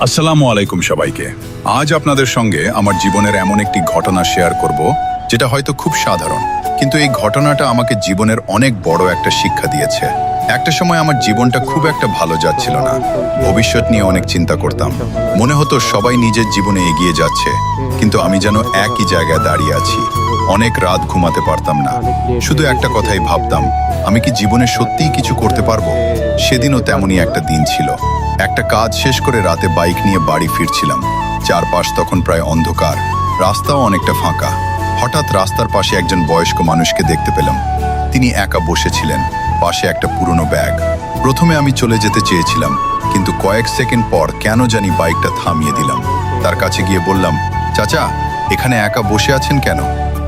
আসসালামু আলাইকুম সবাইকে। আজ আপনাদের সঙ্গে আমার জীবনের এমন একটি ঘটনা শেয়ার করব যেটা হয়তো খুব সাধারণ, কিন্তু এই ঘটনাটা আমাকে জীবনের অনেক বড় একটা শিক্ষা দিয়েছে। একটা সময় আমার জীবনটা খুব একটা ভালো যাচ্ছিল না। ভবিষ্যৎ নিয়ে অনেক চিন্তা করতাম। মনে হতো সবাই নিজের জীবনে এগিয়ে যাচ্ছে, কিন্তু আমি যেন একই জায়গায় দাঁড়িয়ে আছি। অনেক রাত ঘুমাতে পারতাম না। শুধু একটা কথাই ভাবতাম, আমি কি জীবনে সত্যিই কিছু করতে পারবো? সেদিনও তেমনই একটা দিন ছিল। একটা কাজ শেষ করে রাতে বাইক নিয়ে বাড়ি ফিরছিলাম। চারপাশ তখন প্রায় অন্ধকার, রাস্তাও অনেকটা ফাঁকা। হঠাৎ রাস্তার পাশে একজন বয়স্ক মানুষকে দেখতে পেলাম। তিনি একা বসেছিলেন, পাশে একটা পুরনো ব্যাগ। প্রথমে আমি চলে যেতে চেয়েছিলাম, কিন্তু কয়েক সেকেন্ড পর কেন জানি বাইকটা থামিয়ে দিলাম। তার কাছে গিয়ে বললাম, চাচা, এখানে একা বসে আছেন কেন?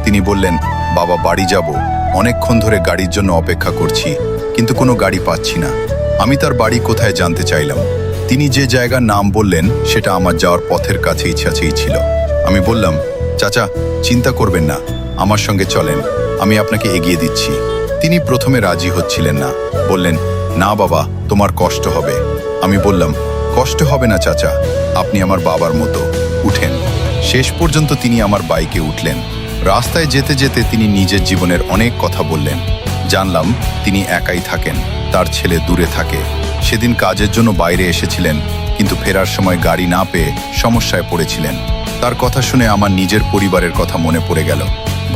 তিনি বললেন, বাবা, বাড়ি যাব। অনেকক্ষণ ধরে গাড়ির জন্য অপেক্ষা করছি, কিন্তু কোনো গাড়ি পাচ্ছি না। আমি তার বাড়ি কোথায় জানতে চাইলাম। তিনি যে জায়গার নাম বললেন সেটা আমার যাওয়ার পথের কাছেই ছিল। আমি বললাম, চাচা, চিন্তা করবেন না, আমার সঙ্গে চলেন, আমি আপনাকে এগিয়ে দিচ্ছি। তিনি প্রথমে রাজি হচ্ছিলেন না। বললেন, না বাবা, তোমার কষ্ট হবে। আমি বললাম, কষ্ট হবে না চাচা, আপনি আমার বাবার মতো, উঠেন। শেষ পর্যন্ত তিনি আমার বাইকে উঠলেন। রাস্তায় যেতে যেতে তিনি নিজের জীবনের অনেক কথা বললেন। জানলাম তিনি একাই থাকেন, তার ছেলে দূরে থাকে। সেদিন কাজের জন্য বাইরে এসেছিলেন, কিন্তু ফেরার সময় গাড়ি না পেয়ে সমস্যায় পড়েছিলেন। তার কথা শুনে আমার নিজের পরিবারের কথা মনে পড়ে গেল।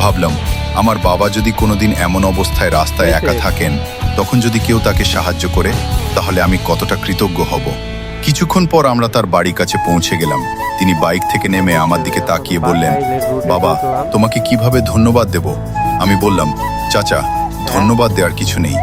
ভাবলাম, আমার বাবা যদি কোনোদিন এমন অবস্থায় রাস্তায় একা থাকেন, তখন যদি কেউ তাকে সাহায্য করে, তাহলে আমি কতটা কৃতজ্ঞ হব। কিছুক্ষণ পর আমরা তার বাড়ির কাছে পৌঁছে গেলাম। তিনি বাইক থেকে নেমে আমার দিকে তাকিয়ে বললেন, বাবা, তোমাকে কিভাবে ধন্যবাদ দেব? আমি বললাম, চাচা, ধন্যবাদ দেওয়ার কিছু নেই।